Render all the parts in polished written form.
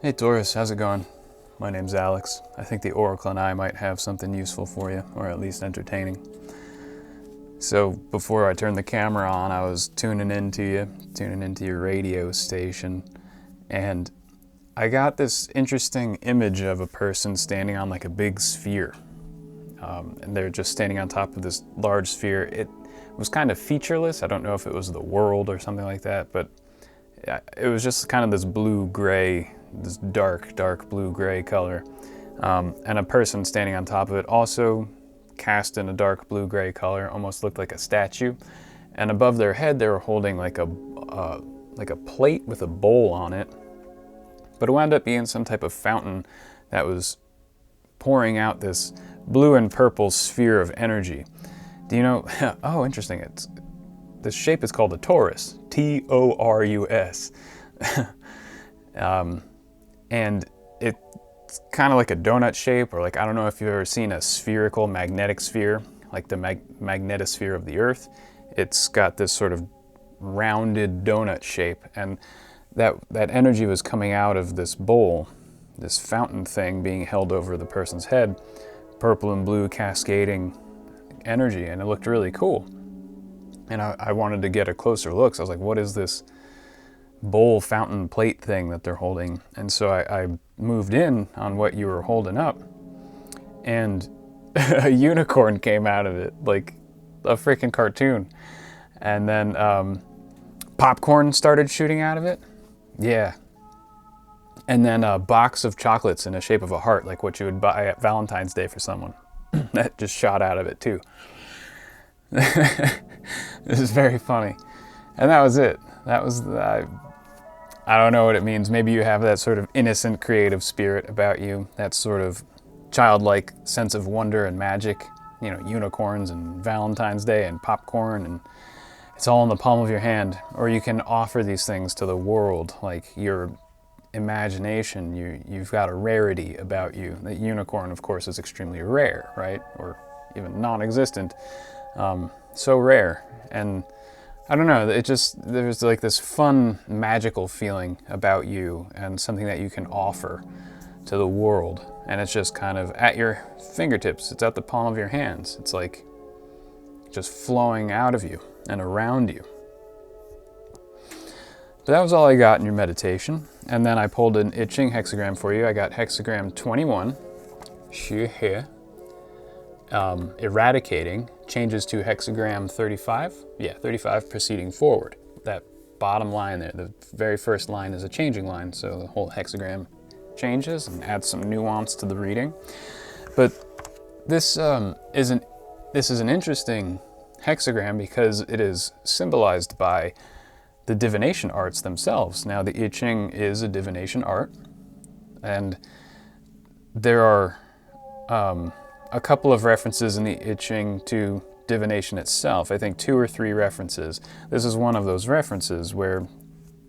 Hey Taurus, how's it going? My name's Alex. I think the Oracle and I might have something useful for you, or at least entertaining. So before I turned the camera on, I was tuning into your radio station, and I got this interesting image of a person standing on like a big sphere. And they're just standing on top of this large sphere. It was kind of featureless. I don't know if it was the world or something like that, but it was just kind of this blue-gray, this dark blue-gray color. And a person standing on top of it, also cast in a dark blue-gray color, almost looked like a statue. And above their head, they were holding like a plate with a bowl on it. But it wound up being some type of fountain that was pouring out this blue and purple sphere of energy. Do you know? Oh, interesting. The shape is called a Taurus. Taurus. And it's kind of like a donut shape, or like, I don't know if you've ever seen a spherical magnetic sphere, like the magnetosphere of the Earth. It's got this sort of rounded donut shape, and that energy was coming out of this bowl, this fountain thing being held over the person's head, purple and blue cascading energy, and it looked really cool. And I wanted to get a closer look, so I was like, what is this bowl fountain plate thing that they're holding? And so I moved in on what you were holding up, and a unicorn came out of it, like a freaking cartoon. And then popcorn started shooting out of it. Yeah. And then a box of chocolates in the shape of a heart, like what you would buy at Valentine's Day for someone. That just shot out of it too. This is very funny. And that was it. That was I don't know what it means. Maybe you have that sort of innocent creative spirit about you, that sort of childlike sense of wonder and magic, you know, unicorns and Valentine's Day and popcorn, and it's all in the palm of your hand. Or you can offer these things to the world, like your imagination. You've got a rarity about you. The unicorn, of course, is extremely rare, right? Or even non-existent. So rare. And I don't know, there's like this fun, magical feeling about you, and something that you can offer to the world. And it's just kind of at your fingertips. It's at the palm of your hands. It's like just flowing out of you and around you. But that was all I got in your meditation. And then I pulled an itching hexagram for you. I got hexagram 21. Here. Eradicating changes to hexagram 35. Yeah, 35 proceeding forward. That bottom line there, the very first line is a changing line, so the whole hexagram changes and adds some nuance to the reading. But this is an interesting hexagram because it is symbolized by the divination arts themselves. Now, the I Ching is a divination art, and there are a couple of references in the I Ching to divination itself. I think 2 or 3 references. This is one of those references where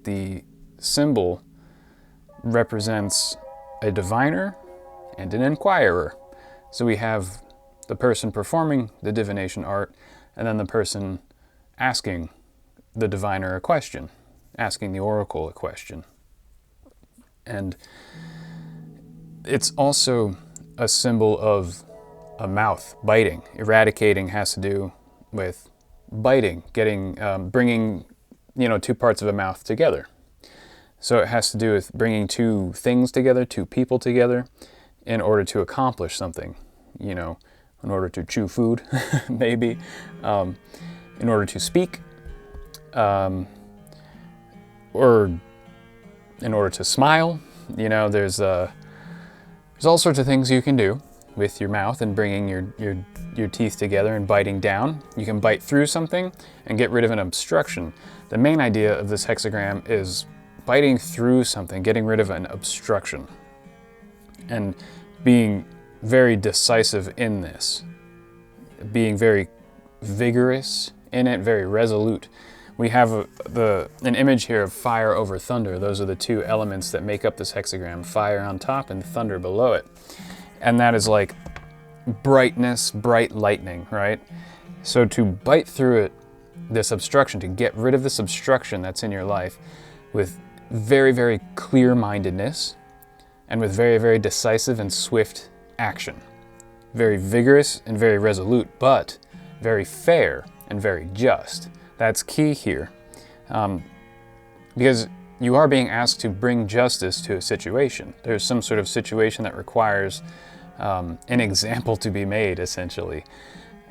the symbol represents a diviner and an inquirer. So we have the person performing the divination art, and then the person asking the diviner a question, asking the oracle a question. And it's also a symbol of a mouth, biting. Eradicating has to do with biting, bringing, 2 parts of a mouth together. So it has to do with bringing 2 things together, 2 people together, in order to accomplish something, in order to chew food, maybe, in order to speak, or in order to smile. There's all sorts of things you can do with your mouth and bringing your teeth together and biting down. You can bite through something and get rid of an obstruction. The main idea of this hexagram is biting through something, getting rid of an obstruction, and being very decisive in this, being very vigorous in it, very resolute. We have an image here of fire over thunder. Those are the 2 elements that make up this hexagram, fire on top and thunder below it. And that is like brightness, bright lightning, right? So to bite through it, this obstruction, to get rid of this obstruction that's in your life with very, very clear-mindedness and with very, very decisive and swift action. Very vigorous and very resolute, but very fair and very just. That's key here. Because you are being asked to bring justice to a situation. There's some sort of situation that requires an example to be made, essentially.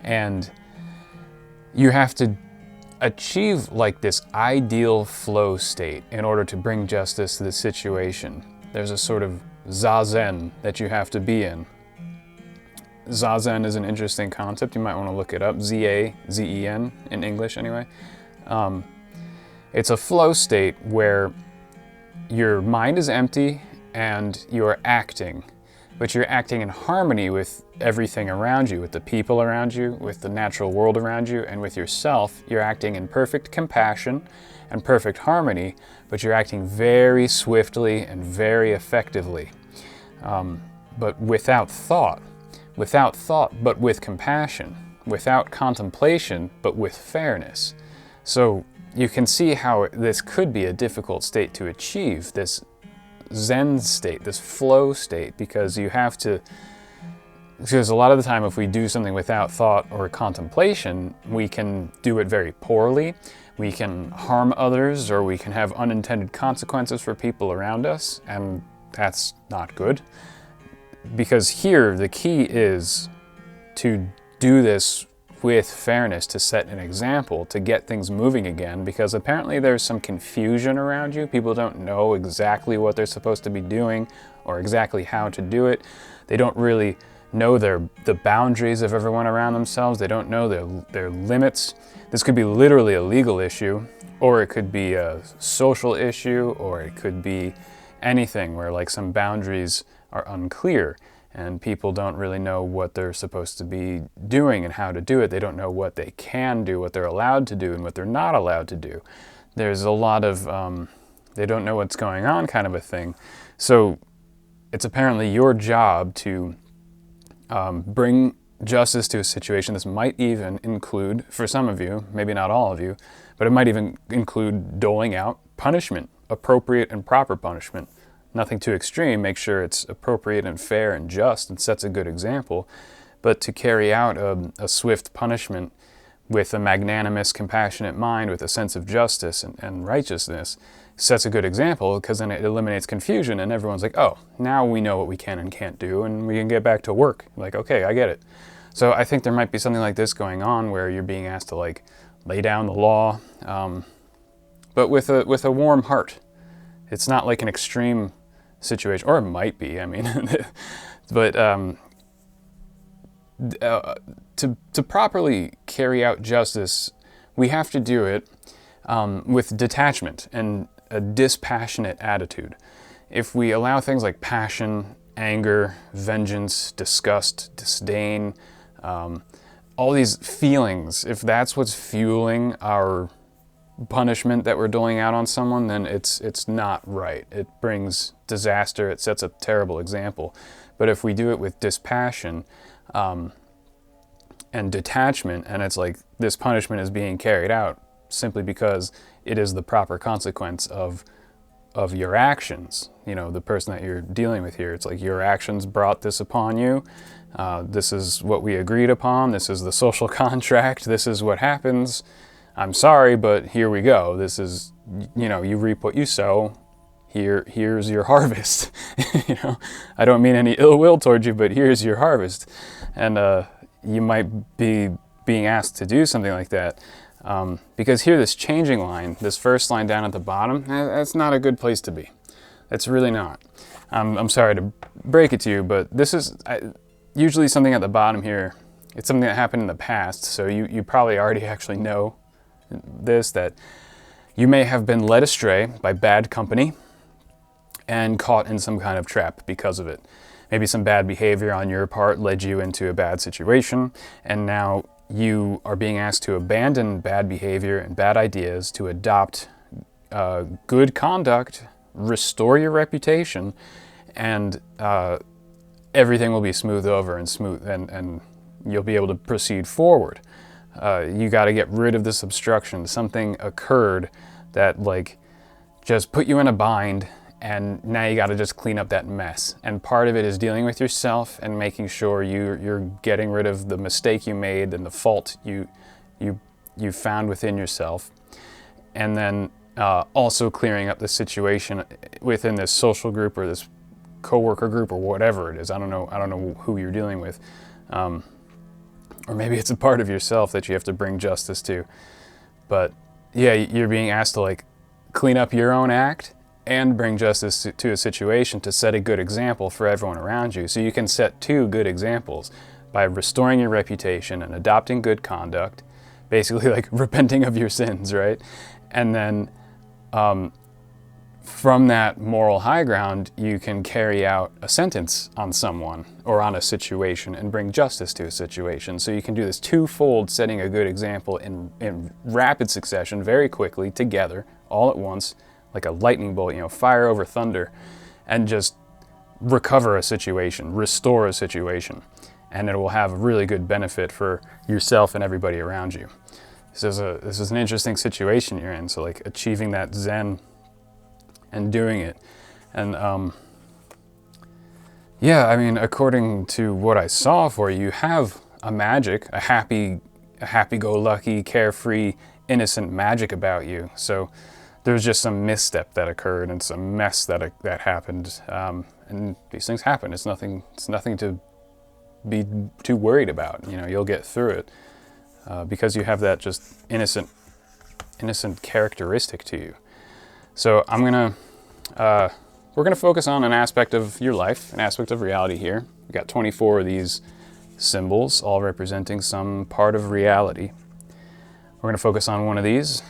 And you have to achieve like this ideal flow state in order to bring justice to the situation. There's a sort of zazen that you have to be in. Zazen is an interesting concept. You might want to look it up. Z-A-Z-E-N in English anyway. It's a flow state where your mind is empty and you're acting, but you're acting in harmony with everything around you, with the people around you, with the natural world around you, and with yourself. You're acting in perfect compassion and perfect harmony, but you're acting very swiftly and very effectively, but without thought, but with compassion, without contemplation, but with fairness. So you can see how this could be a difficult state to achieve, this Zen state, this flow state, because you have to, because a lot of the time if we do something without thought or contemplation, we can do it very poorly, we can harm others, or we can have unintended consequences for people around us, and that's not good. Because here the key is to do this with fairness, to set an example, to get things moving again, because apparently there's some confusion around you. People don't know exactly what they're supposed to be doing or exactly how to do it. They don't really know the boundaries of everyone around themselves. They don't know their limits. This could be literally a legal issue, or it could be a social issue, or it could be anything where like some boundaries are unclear and people don't really know what they're supposed to be doing and how to do it. They don't know what they can do, what they're allowed to do, and what they're not allowed to do. There's a lot of, they don't know what's going on kind of a thing. So it's apparently your job to bring justice to a situation. This might even include, for some of you, maybe not all of you, but it might even include doling out punishment, appropriate and proper punishment. Nothing too extreme, make sure it's appropriate and fair and just and sets a good example. But to carry out a swift punishment with a magnanimous, compassionate mind, with a sense of justice and righteousness, sets a good example, because then it eliminates confusion and everyone's like, oh, now we know what we can and can't do and we can get back to work. Like, okay, I get it. So I think there might be something like this going on where you're being asked to like lay down the law, but with a warm heart. It's not like an extreme situation, or it might be, I mean, but to properly carry out justice, we have to do it with detachment and a dispassionate attitude. If we allow things like passion, anger, vengeance, disgust, disdain, all these feelings, if that's what's fueling our punishment that we're doling out on someone, then it's not right. It brings disaster. It sets a terrible example. But if we do it with dispassion and detachment, and it's like this punishment is being carried out simply because it is the proper consequence of your actions. You know, the person that you're dealing with here, it's like your actions brought this upon you. This is what we agreed upon. This is the social contract. This is what happens. I'm sorry, but here we go. This is, you know, you reap what you sow. Here's your harvest. You know, I don't mean any ill will towards you, but here's your harvest. And you might be being asked to do something like that. Because here, this changing line, this first line down at the bottom, that's not a good place to be. It's really not. I'm sorry to break it to you, but this is usually something at the bottom here. It's something that happened in the past, so you probably already actually know this, that you may have been led astray by bad company and caught in some kind of trap because of it. Maybe some bad behavior on your part led you into a bad situation, and now you are being asked to abandon bad behavior and bad ideas, to adopt good conduct, restore your reputation, and everything will be smoothed over and you'll be able to proceed forward. You got to get rid of this obstruction. Something occurred that like just put you in a bind, and now you got to just clean up that mess. And part of it is dealing with yourself and making sure you're getting rid of the mistake you made and the fault you found within yourself. And then also clearing up the situation within this social group or this coworker group or whatever it is. I don't know who you're dealing with. Or maybe it's a part of yourself that you have to bring justice to. But yeah, you're being asked to like clean up your own act and bring justice to a situation to set a good example for everyone around you. So you can set two good examples by restoring your reputation and adopting good conduct, basically like repenting of your sins, right? And then from that moral high ground, you can carry out a sentence on someone or on a situation and bring justice to a situation. So you can do this twofold, setting a good example in rapid succession, very quickly, together, all at once, like a lightning bolt, fire over thunder, and just recover a situation, restore a situation. And it will have a really good benefit for yourself and everybody around you. This is an interesting situation you're in. So like achieving that Zen and doing it. And yeah, I mean, according to what I saw for you, you have a magic, a happy-go-lucky, carefree, innocent magic about you. So there's just some misstep that occurred and some mess that happened. And these things happen. It's nothing to be too worried about. You'll get through it because you have that just innocent characteristic to you. So we're gonna focus on an aspect of your life, an aspect of reality here. We got 24 of these symbols, all representing some part of reality. We're gonna focus on one of these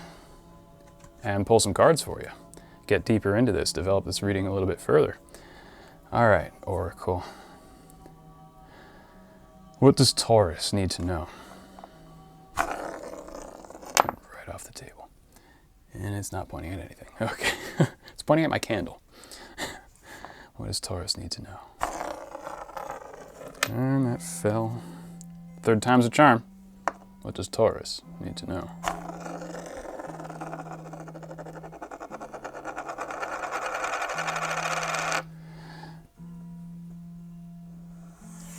and pull some cards for you. Get deeper into this, develop this reading a little bit further. All right, Oracle. What does Taurus need to know? Right off the table. And it's not pointing at anything. Okay. It's pointing at my candle. What does Taurus need to know? And that fell. Third time's a charm. What does Taurus need to know?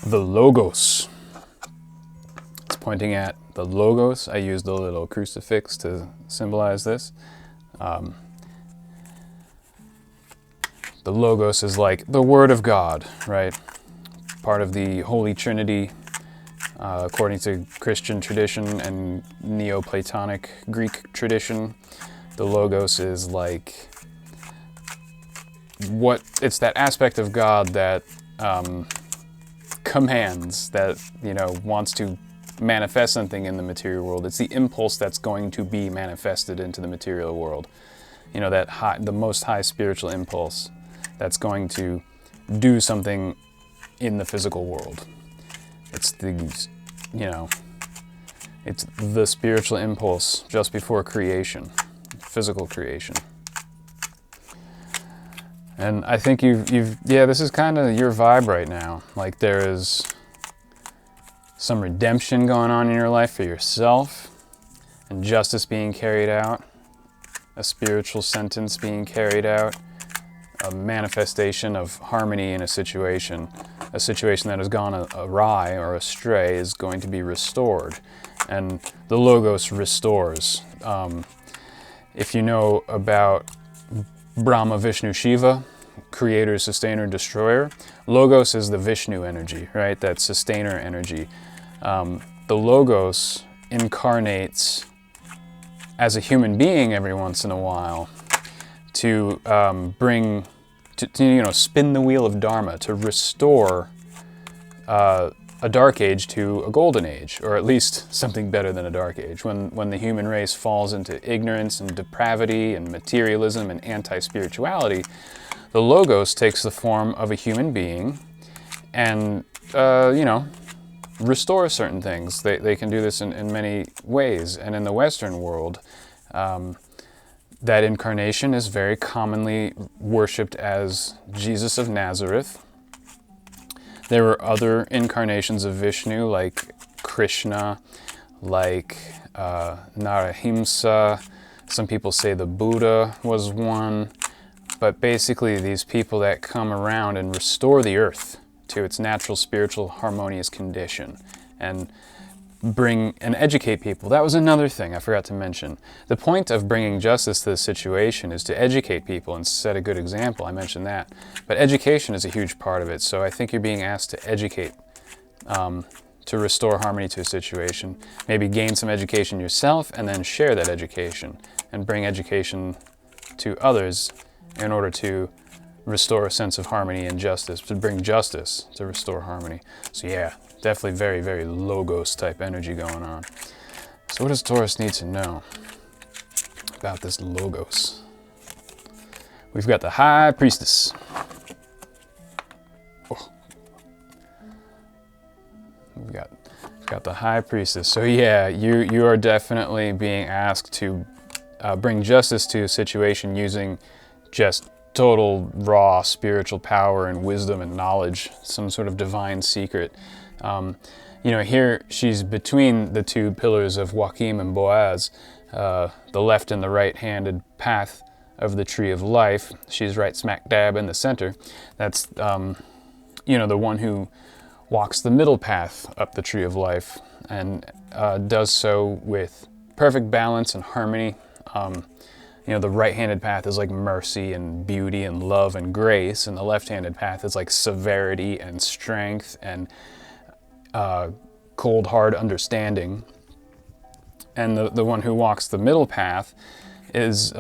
The Logos. It's pointing at the Logos. I used a little crucifix to symbolize this. The Logos is like the Word of God, right? Part of the Holy Trinity, according to Christian tradition and Neoplatonic Greek tradition. The Logos is like it's that aspect of God that commands, that wants to manifest something in the material world. It's the impulse that's going to be manifested into the material world. The most high spiritual impulse that's going to do something in the physical world. It's it's the spiritual impulse just before creation, physical creation. And I think this is kind of your vibe right now. Like there is some redemption going on in your life for yourself, and justice being carried out, a spiritual sentence being carried out, a manifestation of harmony in a situation that has gone awry or astray is going to be restored. And the Logos restores. If you know about Brahma, Vishnu, Shiva, creator, sustainer, destroyer, Logos is the Vishnu energy, right? That sustainer energy. The Logos incarnates as a human being every once in a while to spin the wheel of Dharma, to restore a dark age to a golden age, or at least something better than a dark age. When the human race falls into ignorance and depravity and materialism and anti-spirituality, the Logos takes the form of a human being and, restore certain things. They can do this in many ways. And in the Western world, that incarnation is very commonly worshipped as Jesus of Nazareth. There were other incarnations of Vishnu, like Krishna, like Narahimsa. Some people say the Buddha was one. but basically these people that come around and restore the earth to its natural, spiritual, harmonious condition, and bring and educate people. That was another thing I forgot to mention. The point of bringing justice to the situation is to educate people and set a good example. I mentioned that. But education is a huge part of it. So I think you're being asked to educate, to restore harmony to a situation. Maybe gain some education yourself and then share that education and bring education to others in order to restore a sense of harmony and justice, to bring justice to restore harmony. So yeah, definitely very, very logos type energy going on. So what does Taurus need to know about this logos? We've got the High Priestess. Oh. We've got the High Priestess. So yeah, you are definitely being asked to bring justice to a situation using just total raw spiritual power and wisdom and knowledge, some sort of divine secret. Here she's between the two pillars of Joachim and Boaz, the left and the right-handed path of the tree of life. She's right smack dab in the center. That's, the one who walks the middle path up the tree of life and does so with perfect balance and harmony. The right-handed path is like mercy and beauty and love and grace, and the left-handed path is like severity and strength and cold, hard understanding. And the one who walks the middle path is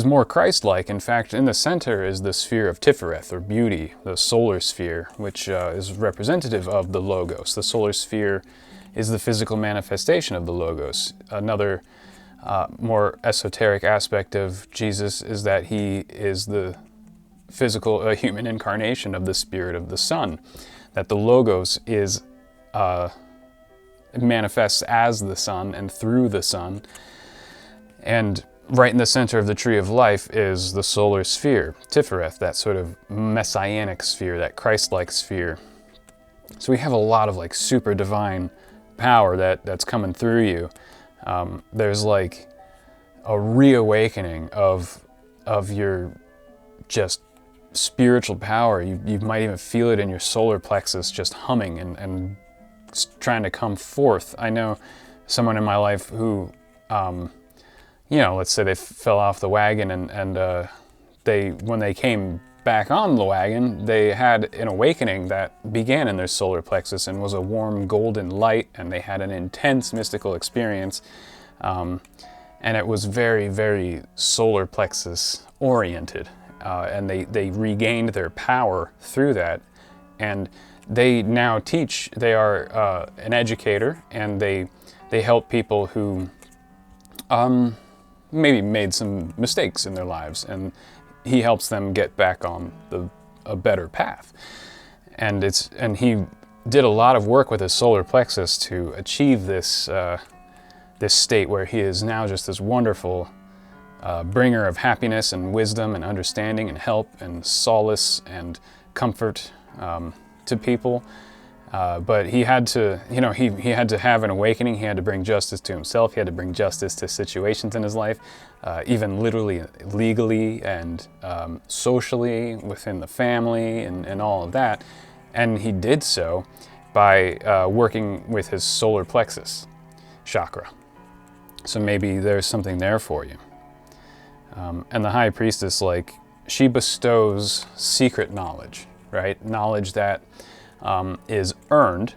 more Christ-like. In fact, in the center is the sphere of Tifereth, or beauty, the solar sphere, which is representative of the Logos. The solar sphere is the physical manifestation of the Logos. Another more esoteric aspect of Jesus is that he is the physical, human incarnation of the spirit of the Son. That the Logos is manifests as the Son and through the Son. And right in the center of the tree of life is the solar sphere, Tifereth, that sort of messianic sphere, that Christ-like sphere. So we have a lot of like super divine power that's coming through you. There's like a reawakening of your just spiritual power. You might even feel it in your solar plexus just humming and trying to come forth. I know someone in my life who, let's say they fell off the wagon and when they came back on the wagon, they had an awakening that began in their solar plexus and was a warm golden light, and they had an intense mystical experience. And it was very, very solar plexus oriented. And they regained their power through that. And they now teach. They are an educator, and they help people who maybe made some mistakes in their lives, and he helps them get back on a better path. And he did a lot of work with his solar plexus to achieve this state where he is now just this wonderful bringer of happiness and wisdom and understanding and help and solace and comfort to people. But he had to, he had to have an awakening. He had to bring justice to himself. He had to bring justice to situations in his life, even literally, legally, and socially within the family and all of that. And he did so by working with his solar plexus chakra. So maybe there's something there for you. And the High Priestess, she bestows secret knowledge, right? Knowledge that is earned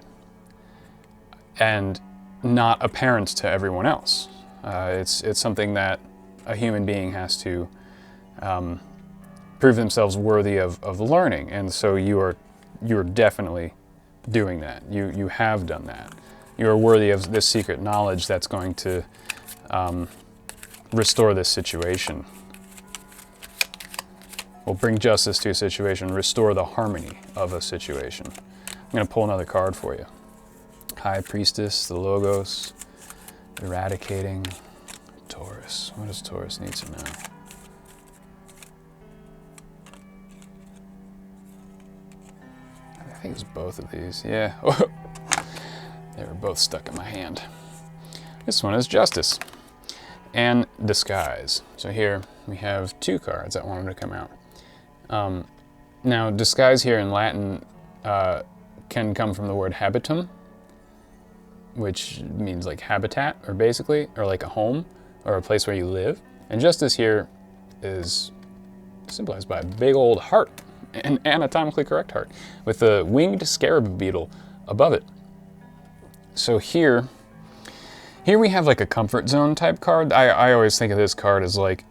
and not apparent to everyone else. It's something that a human being has to prove themselves worthy of learning, and so you're definitely doing that. You have done that. You are worthy of this secret knowledge that's going to restore this situation. Will bring justice to a situation, restore the harmony of a situation. I'm going to pull another card for you. High Priestess, the Logos, eradicating Taurus. What does Taurus need to know? I think it's both of these. Yeah. They were both stuck in my hand. This one is Justice and Disguise. So here we have two cards that wanted to come out. Now, disguise here in Latin can come from the word habitum, which means like habitat, or basically, or like a home, or a place where you live. And justice here is symbolized by a big old heart, an anatomically correct heart, with a winged scarab beetle above it. So here we have like a comfort zone type card. I always think of this card as like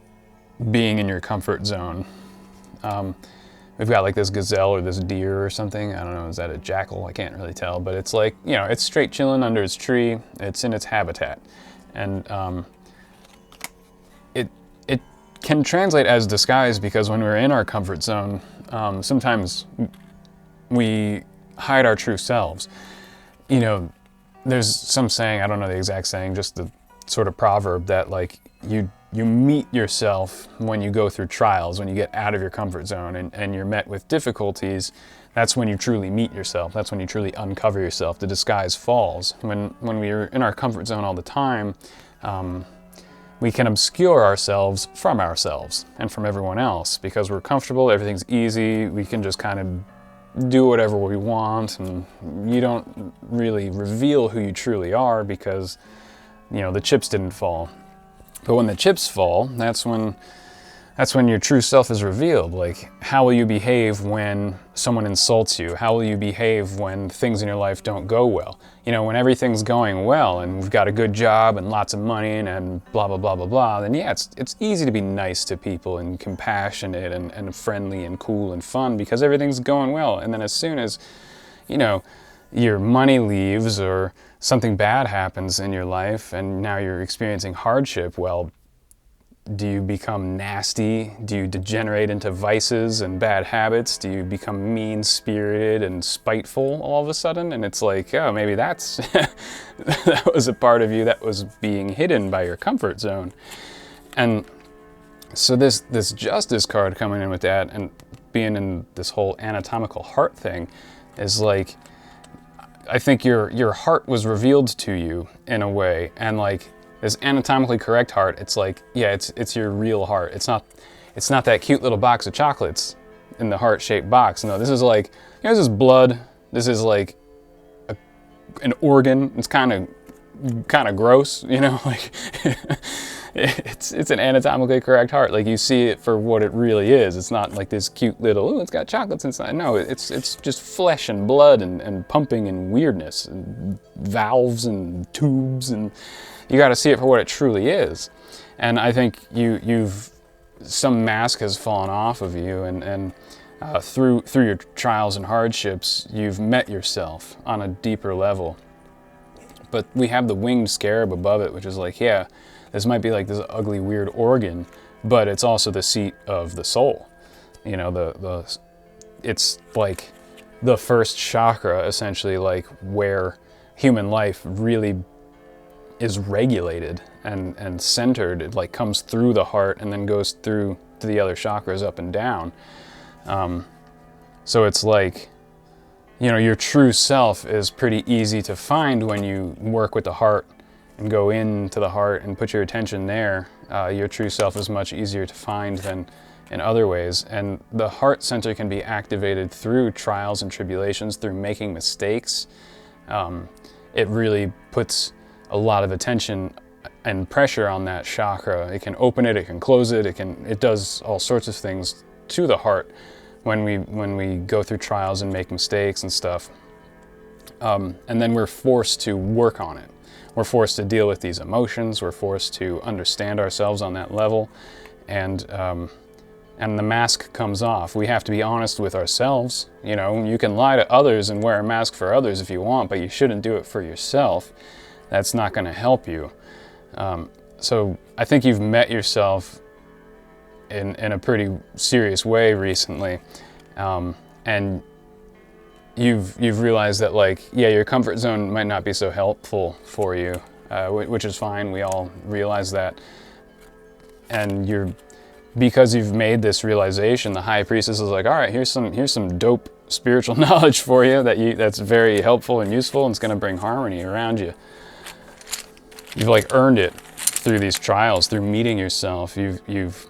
being in your comfort zone. We've got like this gazelle or this deer or something. I don't know, is that a jackal? I can't really tell, but it's like, you know, it's straight chilling under its tree. It's in its habitat. And it can translate as disguise, because when we're in our comfort zone, sometimes we hide our true selves. You know, there's some saying, I don't know the exact saying, just the sort of proverb that like you meet yourself when you go through trials, when you get out of your comfort zone and you're met with difficulties. That's when you truly meet yourself. That's when you truly uncover yourself. The disguise falls. When we're in our comfort zone all the time, we can obscure ourselves and from everyone else, because we're comfortable, everything's easy, we can just kind of do whatever we want, and you don't really reveal who you truly are because, you know, the chips didn't fall. But when the chips fall, that's when your true self is revealed. Like, how will you behave when someone insults you? How will you behave when things in your life don't go well? You know, when everything's going well and we've got a good job and lots of money and blah, blah, blah, blah, blah, then yeah, it's easy to be nice to people and compassionate and friendly and cool and fun because everything's going well. And then as soon as, you know, your money leaves or something bad happens in your life and now you're experiencing hardship, well, do you become nasty? Do you degenerate into vices and bad habits? Do you become mean-spirited and spiteful all of a sudden? And it's like, oh, maybe that's that was a part of you that was being hidden by your comfort zone. And so this justice card coming in with that and being in this whole anatomical heart thing is like, I think your heart was revealed to you in a way, and like this anatomically correct heart, it's like, yeah, it's your real heart. It's not that cute little box of chocolates in the heart-shaped box. No, this is like, you know, this is blood. This is like an organ. It's kind of gross, you know, like it's an anatomically correct heart. Like, you see it for what it really is. It's not like this cute little, oh, it's got chocolates inside. No, it's just flesh and blood and pumping and weirdness and valves and tubes, and you got to see it for what it truly is. And I think some mask has fallen off of you, and through your trials and hardships, you've met yourself on a deeper level. But we have the winged scarab above it, which is like, yeah, this might be like this ugly, weird organ, but it's also the seat of the soul. You know, it's like the first chakra, essentially, like where human life really is regulated and centered. It like comes through the heart and then goes through to the other chakras up and down. So it's like, you know, your true self is pretty easy to find when you work with the heart and go into the heart and put your attention there. Your true self is much easier to find than in other ways. And the heart center can be activated through trials and tribulations, through making mistakes. It really puts a lot of attention and pressure on that chakra. It can open it, it can close it, it does all sorts of things to the heart when we go through trials and make mistakes and stuff. And then we're forced to work on it. We're forced to deal with these emotions. We're forced to understand ourselves on that level, and the mask comes off. We have to be honest with ourselves. You know, you can lie to others and wear a mask for others if you want, but you shouldn't do it for yourself. That's not going to help you. So I think you've met yourself in a pretty serious way recently, and you've realized that, like, yeah, your comfort zone might not be so helpful for you, which is fine. We all realize that. And because you've made this realization, the high priestess is like, all right, here's some dope spiritual knowledge for you that's very helpful and useful, and it's going to bring harmony around you. You've like earned it through these trials, through meeting yourself. You've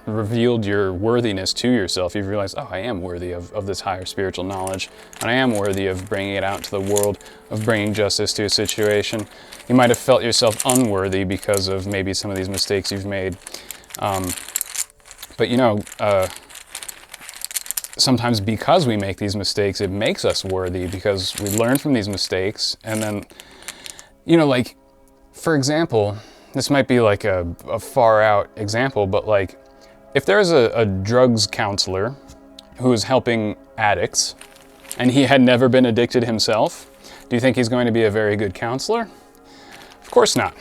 revealed your worthiness to yourself. You've realized, oh, I am worthy of this higher spiritual knowledge, and I am worthy of bringing it out to the world, of bringing justice to a situation. You might have felt yourself unworthy because of maybe some of these mistakes you've made. But you know, sometimes because we make these mistakes, it makes us worthy because we learn from these mistakes. And then, you know, like, for example, this might be like a far out example, but like, if there's a drugs counselor who is helping addicts and he had never been addicted himself, do you think he's going to be a very good counselor? Of course not.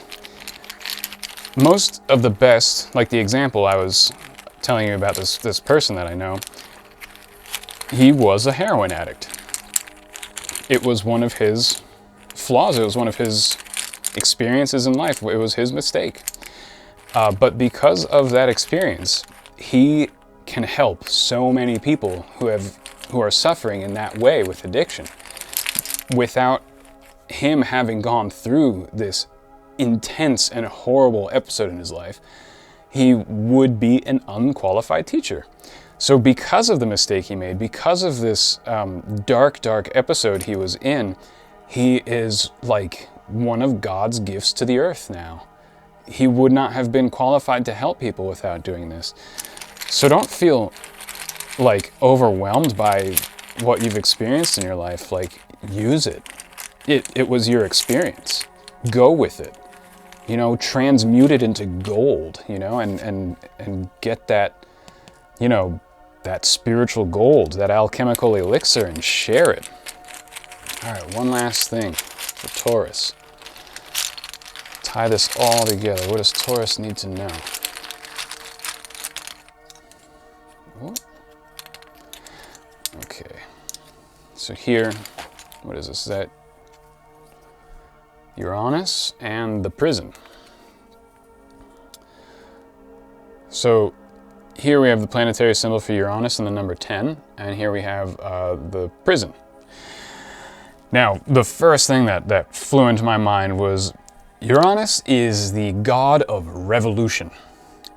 Most of the best, like the example I was telling you about, this person that I know, he was a heroin addict. It was one of his flaws. It was one of his experiences in life. It was his mistake. But because of that experience, he can help so many people who are suffering in that way with addiction. Without him having gone through this intense and horrible episode in his life, he would be an unqualified teacher. So because of the mistake he made, because of this dark episode he was in, he is like one of God's gifts to the earth now. He would not have been qualified to help people without doing this. So don't feel like overwhelmed by what you've experienced in your life. Like, use it. It was your experience. Go with it. You know, transmute it into gold, you know, and get that, you know, that spiritual gold, that alchemical elixir, and share it. All right, one last thing for Taurus. Tie this all together. What does Taurus need to know? Okay, so here, what is this? Is that Uranus and the prison? So here we have the planetary symbol for Uranus and the number 10, and here we have the prison. Now, the first thing that flew into my mind was Uranus is the god of revolution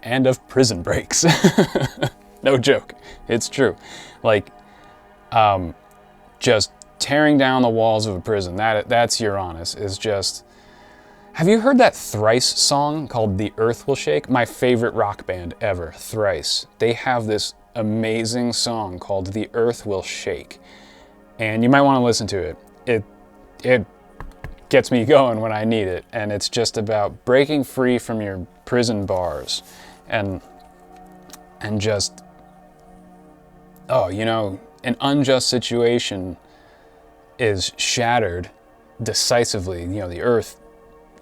and of prison breaks. No joke, it's true. Like, just tearing down the walls of a prison, that's Uranus. Is just, have you heard that Thrice song called The Earth Will Shake? My favorite rock band ever, Thrice. They have this amazing song called The Earth Will Shake. And you might want to listen to it. It gets me going when I need it. And it's just about breaking free from your prison bars. And just, oh, you know, an unjust situation is shattered decisively. You know, the earth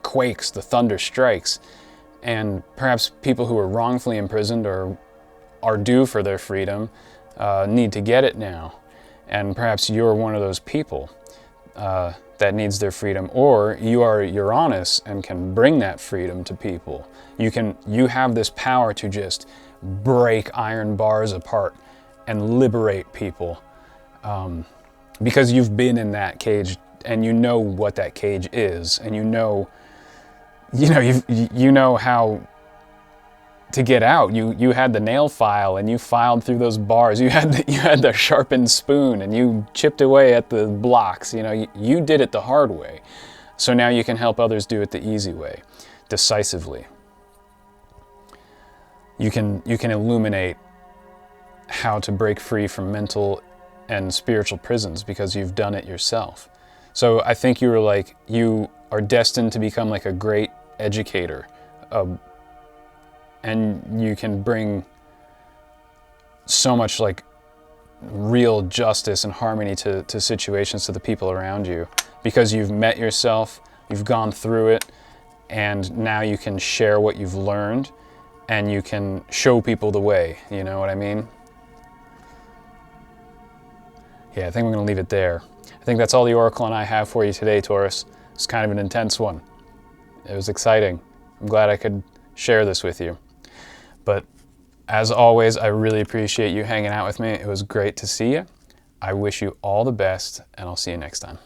quakes, the thunder strikes, and perhaps people who are wrongfully imprisoned or are due for their freedom need to get it now. And perhaps you're one of those people that needs their freedom, or you are Uranus and can bring that freedom to people. You have this power to just break iron bars apart and liberate people, because you've been in that cage and you know what that cage is, and you know how to get out. You had the nail file and you filed through those bars. You had the sharpened spoon and you chipped away at the blocks. You know, you did it the hard way. So now you can help others do it the easy way, decisively. You can illuminate how to break free from mental and spiritual prisons because you've done it yourself. So I think you are destined to become like a great educator, and you can bring so much like real justice and harmony to situations, to the people around you, because you've met yourself, you've gone through it, and now you can share what you've learned and you can show people the way. You know what I mean? Yeah, I think we're going to leave it there. I think that's all the Oracle and I have for you today, Taurus. It's kind of an intense one. It was exciting. I'm glad I could share this with you. But as always, I really appreciate you hanging out with me. It was great to see you. I wish you all the best, and I'll see you next time.